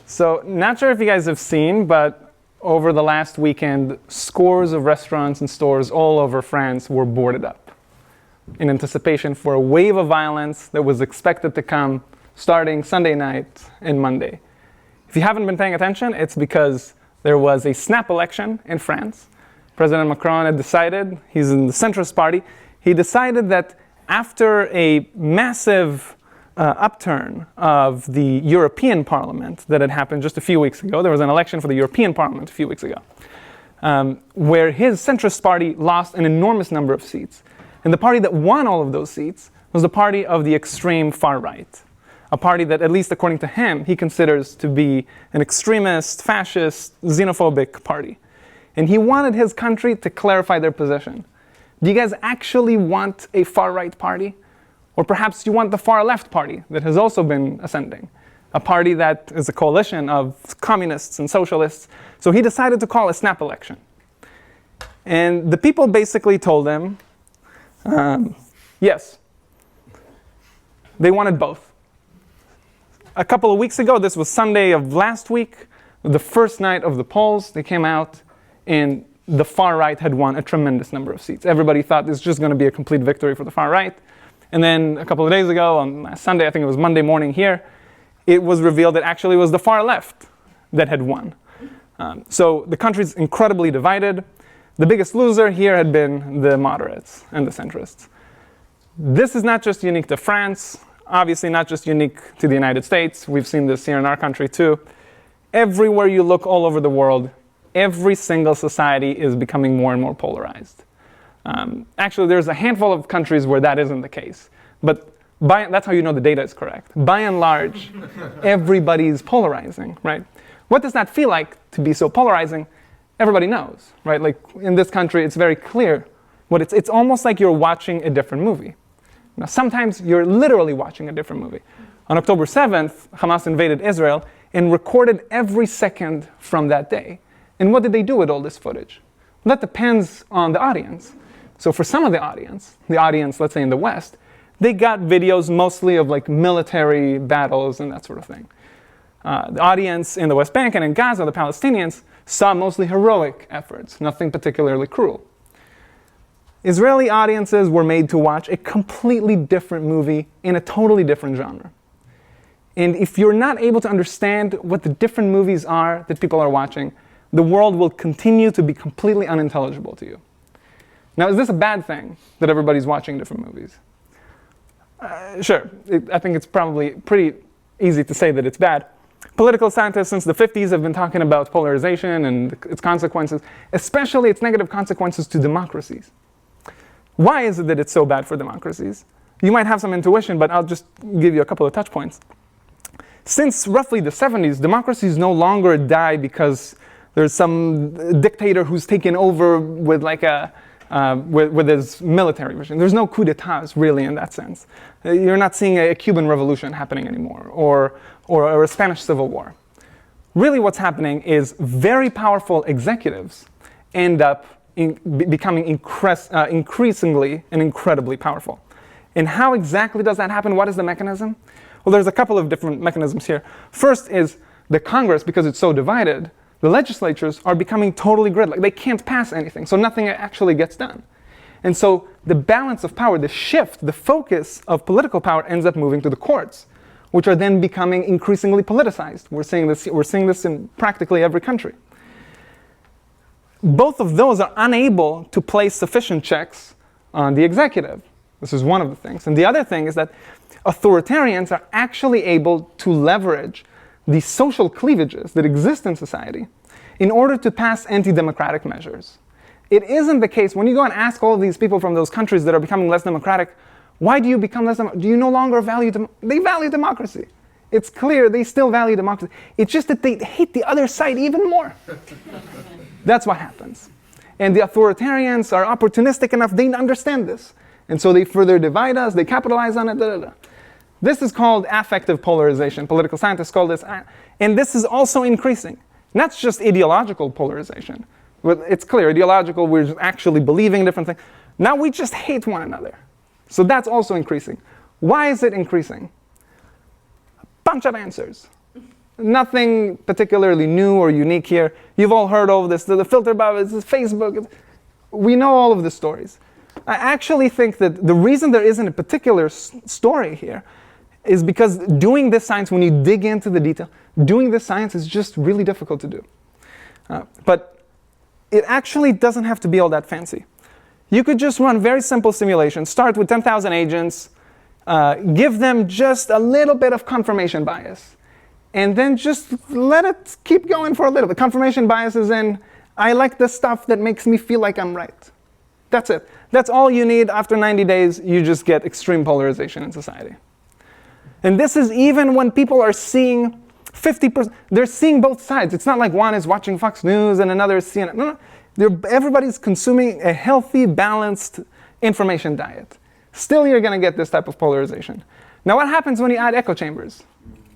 So, not sure if you guys have seen, but over the last weekend, scores of restaurants and stores all over France were boarded up in anticipation for a wave of violence that was expected to come starting Sunday night and Monday. If you haven't been paying attention, it's because there was a snap election in France. President Macron had decided, he's in the centrist party, he decided that after a massive upturn of the European Parliament that had happened just a few weeks ago, there was an election for the European Parliament a few weeks ago, where his centrist party lost an enormous number of seats. And the party that won all of those seats was the party of the extreme far right. A party that, at least according to him, he considers to be an extremist, fascist, xenophobic party. And he wanted his country to clarify their position. Do you guys actually want a far-right party? Or perhaps you want the far-left party that has also been ascending? A party that is a coalition of communists and socialists. So he decided to call a snap election. And the people basically told him, yes, they wanted both. A couple of weeks ago, this was Sunday of last week, the first night of the polls, they came out, and the far right had won a tremendous number of seats. Everybody thought this was just going to be a complete victory for the far right. And then a couple of days ago, on last Sunday, I think it was Monday morning here, it was revealed that actually it was the far left that had won. So the country's incredibly divided. The biggest loser here had been the moderates and the centrists. This is not just unique to France, obviously not just unique to the United States. We've seen this here in our country too. Everywhere you look all over the world, every single society is becoming more and more polarized. Actually, there's a handful of countries where that isn't the case. But that's how you know the data is correct. By and large, everybody's polarizing, right? What does that feel like to be so polarizing? Everybody knows, right? Like in this country, it's very clear. It's almost like you're watching a different movie. Now, sometimes you're literally watching a different movie. On October 7th, Hamas invaded Israel and recorded every second from that day. And what did they do with all this footage? Well, that depends on the audience. So for some of the audience, let's say in the West, they got videos mostly of like military battles and that sort of thing. The audience in the West Bank and in Gaza, the Palestinians, saw mostly heroic efforts, nothing particularly cruel. Israeli audiences were made to watch a completely different movie in a totally different genre. And if you're not able to understand what the different movies are that people are watching, the world will continue to be completely unintelligible to you. Now, is this a bad thing that everybody's watching different movies? Sure, I think it's probably pretty easy to say that it's bad. Political scientists since the 50s have been talking about polarization and its consequences, especially its negative consequences to democracies. Why is it that it's so bad for democracies? You might have some intuition, but I'll just give you a couple of touch points. Since roughly the 70s, democracies no longer die because there's some dictator who's taken over with like with his military regime. There's no coup d'etats really in that sense. You're not seeing a Cuban revolution happening anymore or a Spanish Civil War. Really what's happening is very powerful executives end up becoming increasingly and incredibly powerful. And how exactly does that happen? What is the mechanism? Well, there's a couple of different mechanisms here. First is the Congress, because it's so divided, the legislatures are becoming totally gridlocked. They can't pass anything, so nothing actually gets done. And so the balance of power, the shift, the focus of political power ends up moving to the courts, which are then becoming increasingly politicized. We're seeing this in practically every country. Both of those are unable to place sufficient checks on the executive. This is one of the things. And the other thing is that authoritarians are actually able to leverage the social cleavages that exist in society in order to pass anti-democratic measures. It isn't the case when you go and ask all of these people from those countries that are becoming less democratic, why do you become less democratic? Do you no longer value they value democracy. It's clear they still value democracy. It's just that they hate the other side even more. That's what happens. And the authoritarians are opportunistic enough, they understand this. And so they further divide us, they capitalize on it, This is called affective polarization. Political scientists call this, and this is also increasing. Not just ideological polarization. It's clear, ideological, we're actually believing different things. Now we just hate one another. So that's also increasing. Why is it increasing? A bunch of answers. Nothing particularly new or unique here. You've all heard of this, the filter bubbles, Facebook. We know all of the stories. I actually think that the reason there isn't a particular story here is because doing this science, when you dig into the detail, doing this science is just really difficult to do. But it actually doesn't have to be all that fancy. You could just run very simple simulations, start with 10,000 agents, give them just a little bit of confirmation bias, and then just let it keep going for a little bit. Confirmation bias is in, I like the stuff that makes me feel like I'm right. That's it. That's all you need. After 90 days, you just get extreme polarization in society. And this is even when people are seeing 50%. They're seeing both sides. It's not like one is watching Fox News and another is CNN. No. Everybody's consuming a healthy, balanced information diet. Still, you're going to get this type of polarization. Now, what happens when you add echo chambers?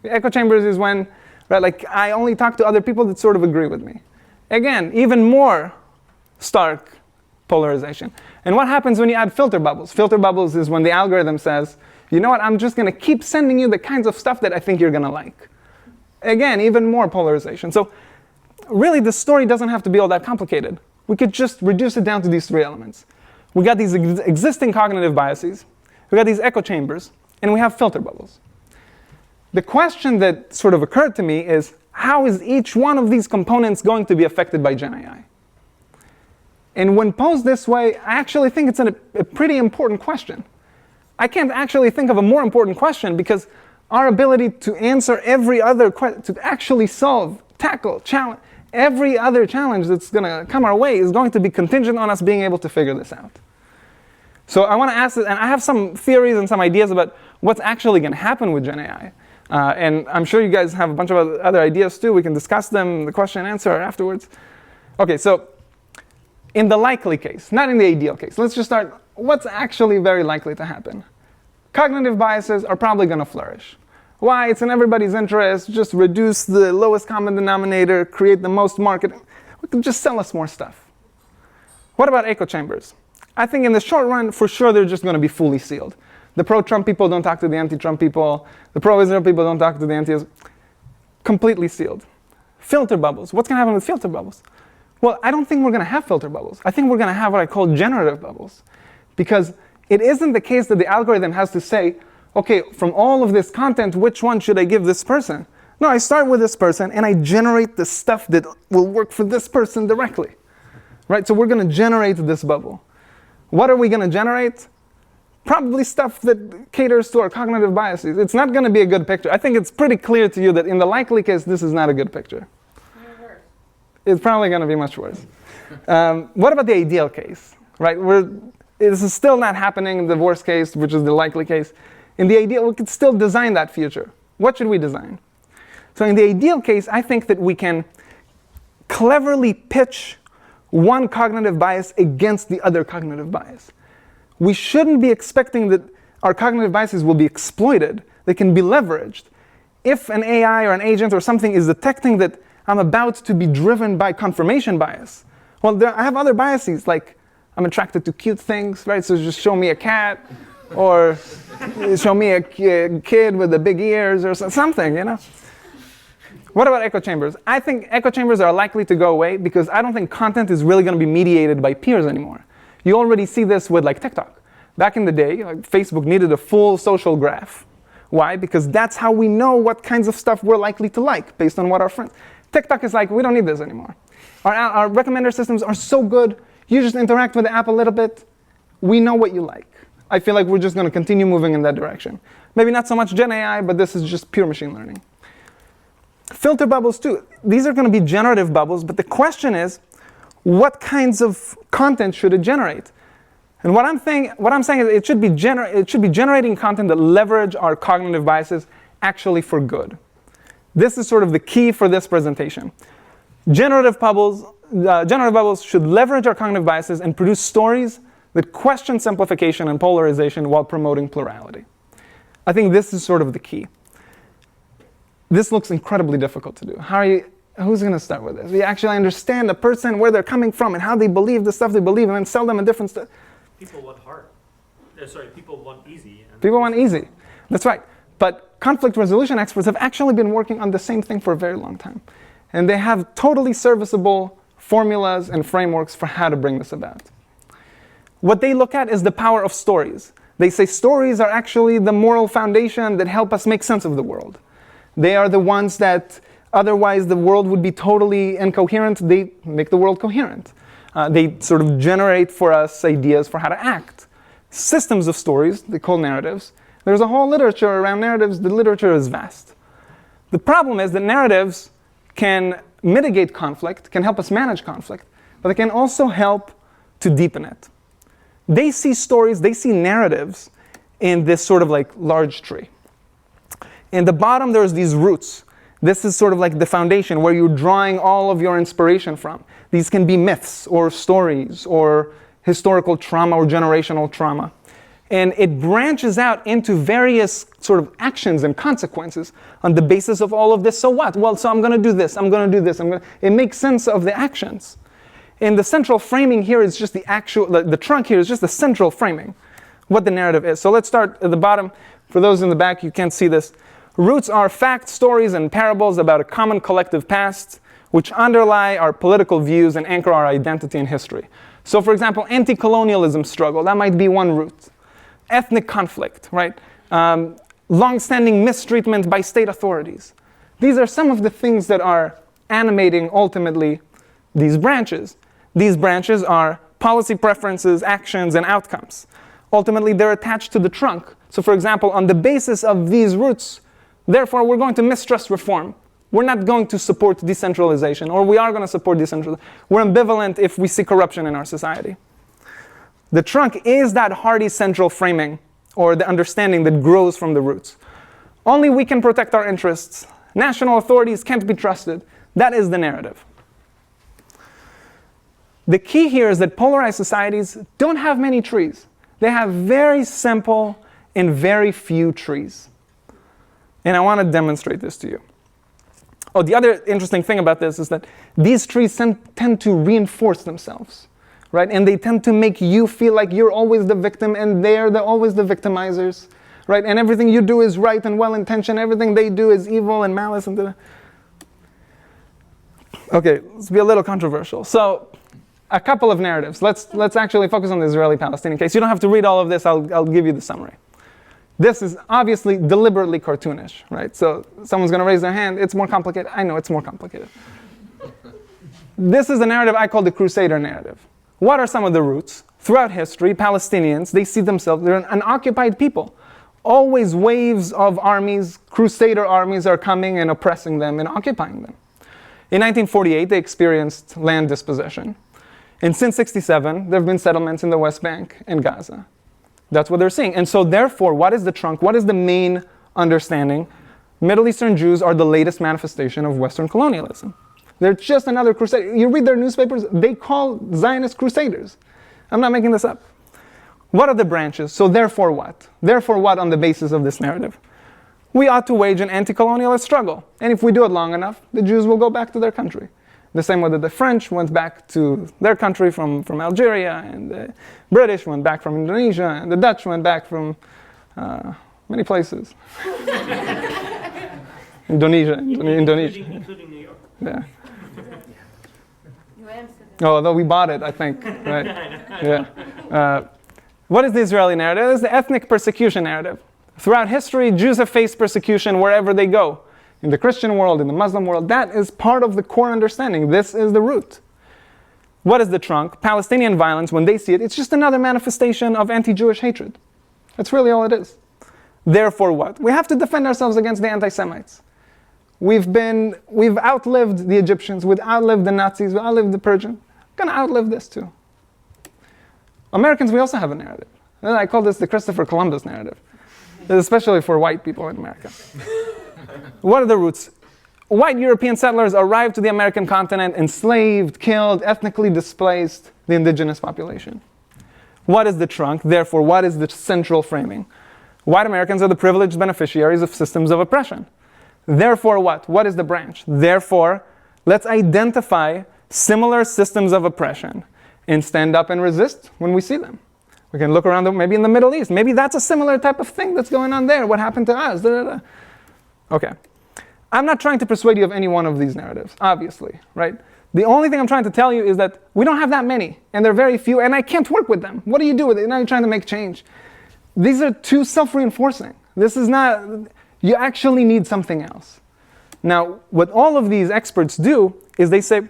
The echo chambers is when, right, like I only talk to other people that sort of agree with me. Again, even more stark polarization. And what happens when you add filter bubbles? Filter bubbles is when the algorithm says, you know what, I'm just going to keep sending you the kinds of stuff that I think you're going to like. Again, even more polarization. So really, the story doesn't have to be all that complicated. We could just reduce it down to these 3 elements. We got these existing cognitive biases, we got these echo chambers, and we have filter bubbles. The question that sort of occurred to me is, how is each one of these components going to be affected by GenAI? And when posed this way, I actually think it's a pretty important question. I can't actually think of a more important question because our ability to answer every other question, to actually solve, tackle, challenge, every other challenge that's going to come our way is going to be contingent on us being able to figure this out. So I want to ask this, and I have some theories and some ideas about what's actually going to happen with GenAI. And I'm sure you guys have a bunch of other ideas too. We can discuss them, the question and answer afterwards. Okay, so in the likely case, not in the ideal case, let's just start, what's actually very likely to happen? Cognitive biases are probably going to flourish. Why? It's in everybody's interest. Just reduce the lowest common denominator, create the most market. We can just sell us more stuff. What about echo chambers? I think in the short run, for sure, they're just going to be fully sealed. The pro-Trump people don't talk to the anti-Trump people. The pro-Israel people don't talk to the anti-Israel. Completely sealed. Filter bubbles. What's going to happen with filter bubbles? Well, I don't think we're going to have filter bubbles. I think we're going to have what I call generative bubbles. Because it isn't the case that the algorithm has to say, okay, from all of this content, which one should I give this person? No, I start with this person, and I generate the stuff that will work for this person directly. Right? So we're going to generate this bubble. What are we going to generate? Probably stuff that caters to our cognitive biases. It's not going to be a good picture. I think it's pretty clear to you that in the likely case, this is not a good picture. It's probably going to be much worse. What about the ideal case? Right? This is still not happening in the worst case, which is the likely case. In the ideal, we could still design that future. What should we design? So in the ideal case, I think that we can cleverly pitch one cognitive bias against the other cognitive bias. We shouldn't be expecting that our cognitive biases will be exploited. They can be leveraged. If an AI or an agent or something is detecting that I'm about to be driven by confirmation bias, well, I have other biases, like I'm attracted to cute things, right? So just show me a cat, or show me a kid with the big ears, or something, you know? What about echo chambers? I think echo chambers are likely to go away because I don't think content is really going to be mediated by peers anymore. You already see this with like TikTok. Back in the day, like, Facebook needed a full social graph. Why? Because that's how we know what kinds of stuff we're likely to like based on what our friends. TikTok is like, we don't need this anymore. Our recommender systems are so good. You just interact with the app a little bit. We know what you like. I feel like we're just going to continue moving in that direction. Maybe not so much GenAI, but this is just pure machine learning. Filter bubbles too. These are going to be generative bubbles, but the question is, what kinds of content should it generate? And what I'm saying is it should be generating content that leverage our cognitive biases actually for good. This is sort of the key for this presentation. Generative bubbles should leverage our cognitive biases and produce stories that question simplification and polarization while promoting plurality. I think this is sort of the key. This looks incredibly difficult to do. Who's going to start with this? We actually understand the person, where they're coming from, and how they believe the stuff they believe, and then sell them a different stuff. People want hard. People want easy. People want easy. That's right. But conflict resolution experts have actually been working on the same thing for a very long time. And they have totally serviceable formulas and frameworks for how to bring this about. What they look at is the power of stories. They say stories are actually the moral foundation that help us make sense of the world. They are the ones that otherwise the world would be totally incoherent. They make the world coherent. They sort of generate for us ideas for how to act. Systems of stories, they call narratives. There's a whole literature around narratives. The literature is vast. The problem is that narratives can mitigate conflict, can help us manage conflict, but they can also help to deepen it. They see stories, they see narratives in this sort of like large tree. In the bottom, there's these roots. This is sort of like the foundation where you're drawing all of your inspiration from. These can be myths or stories or historical trauma or generational trauma. And it branches out into various sort of actions and consequences on the basis of all of this. So what? Well, so I'm going to do this, I'm going to do this. It makes sense of the actions. And the central framing here is just the trunk here is just the central framing, what the narrative is. So let's start at the bottom. For those in the back, you can't see this. Roots are facts, stories, and parables about a common collective past, which underlie our political views and anchor our identity and history. So for example, anti-colonialism struggle, that might be one root. Ethnic conflict, right? Long-standing mistreatment by state authorities. These are some of the things that are animating, ultimately, these branches. These branches are policy preferences, actions, and outcomes. Ultimately, they're attached to the trunk. So for example, on the basis of these roots, therefore, we're going to mistrust reform. We're not going to support decentralization, or we are going to support decentralization. We're ambivalent if we see corruption in our society. The trunk is that hardy central framing, or the understanding that grows from the roots. Only we can protect our interests. National authorities can't be trusted. That is the narrative. The key here is that polarized societies don't have many trees. They have very simple and very few trees. And I want to demonstrate this to you. Oh, the other interesting thing about this is that these trees tend to reinforce themselves, right? And they tend to make you feel like you're always the victim and they're always the victimizers, right? And everything you do is right and well-intentioned. Everything they do is evil and malice. Okay, let's be a little controversial. So, a couple of narratives. Let's actually focus on the Israeli-Palestinian case. You don't have to read all of this. I'll give you the summary. This is obviously deliberately cartoonish, right? So someone's going to raise their hand. It's more complicated. I know it's more complicated. This is a narrative I call the Crusader narrative. What are some of the roots? Throughout history, Palestinians, they see themselves, they're an unoccupied people. Always waves of armies, Crusader armies are coming and oppressing them and occupying them. In 1948, they experienced land dispossession. And since 1967, there have been settlements in the West Bank and Gaza. That's what they're seeing. And so therefore, what is the trunk? What is the main understanding? Middle Eastern Jews are the latest manifestation of Western colonialism. They're just another crusader. You read their newspapers, they call Zionist crusaders. I'm not making this up. What are the branches? So therefore what? Therefore what on the basis of this narrative? We ought to wage an anti-colonialist struggle. And if we do it long enough, the Jews will go back to their country. The same way that the French went back to their country from Algeria, and the British went back from Indonesia, and the Dutch went back from many places. Indonesia. Including New York. Yeah. Oh, although we bought it, I think. Right? Yeah. What is the Israeli narrative? It is the ethnic persecution narrative. Throughout history, Jews have faced persecution wherever they go. In the Christian world, in the Muslim world, that is part of the core understanding. This is the root. What is the trunk? Palestinian violence, when they see it, it's just another manifestation of anti-Jewish hatred. That's really all it is. Therefore what? We have to defend ourselves against the anti-Semites. We've outlived the Egyptians, we've outlived the Nazis, we've outlived the Persians. We're going to outlive this too. Americans, we also have a narrative. I call this the Christopher Columbus narrative, especially for white people in America. What are the roots? White European settlers arrived to the American continent, enslaved, killed, ethnically displaced the indigenous population. What is the trunk? Therefore, what is the central framing? White Americans are the privileged beneficiaries of systems of oppression. Therefore, what? What is the branch? Therefore, let's identify similar systems of oppression and stand up and resist when we see them. We can look around, maybe in the Middle East. Maybe that's a similar type of thing that's going on there. What happened to us? Da, da, da. Okay. I'm not trying to persuade you of any one of these narratives, obviously, right? The only thing I'm trying to tell you is that we don't have that many, and they're very few, and I can't work with them. What do you do with it? Now you're trying to make change. These are too self-reinforcing. This is not, you actually need something else. Now, what all of these experts do is they say,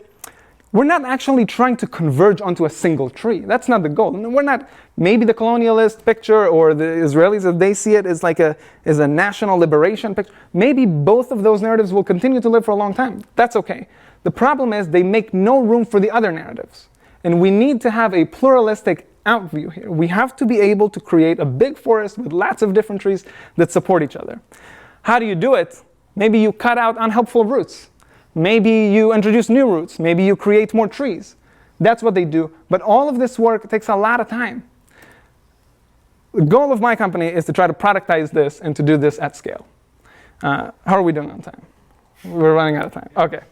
we're not actually trying to converge onto a single tree. That's not the goal. We're not, maybe the colonialist picture or the Israelis, if they see it as like a national liberation picture, maybe both of those narratives will continue to live for a long time. That's okay. The problem is they make no room for the other narratives. And we need to have a pluralistic outview here. We have to be able to create a big forest with lots of different trees that support each other. How do you do it? Maybe you cut out unhelpful roots. Maybe you introduce new roots. Maybe you create more trees. That's what they do. But all of this work takes a lot of time. The goal of my company is to try to productize this and to do this at scale. How are we doing on time? We're running out of time. Okay.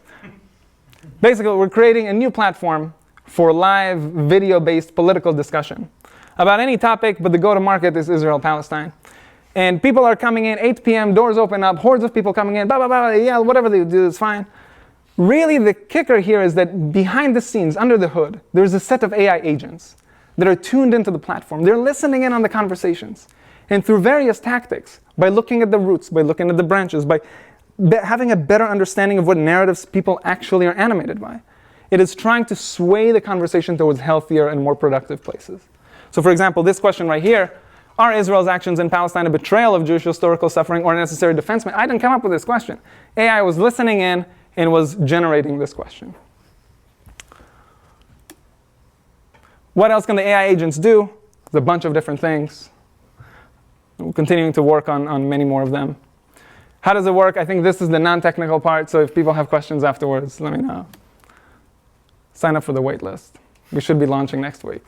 Basically, we're creating a new platform for live video-based political discussion about any topic, but the go-to-market is Israel-Palestine. And people are coming in, 8 p.m., doors open up, hordes of people coming in, blah, blah, blah, yeah, whatever they do is fine. Really, the kicker here is that behind the scenes, under the hood, there's a set of AI agents that are tuned into the platform. They're listening in on the conversations. And through various tactics, by looking at the roots, by looking at the branches, by having a better understanding of what narratives people actually are animated by, it is trying to sway the conversation towards healthier and more productive places. So for example, this question right here, are Israel's actions in Palestine a betrayal of Jewish historical suffering or a necessary defense? I didn't come up with this question. AI was listening in and was generating this question. What else can the AI agents do? There's a bunch of different things. We're continuing to work on many more of them. How does it work? I think this is the non-technical part, so if people have questions afterwards, let me know. Sign up for the wait list. We should be launching next week.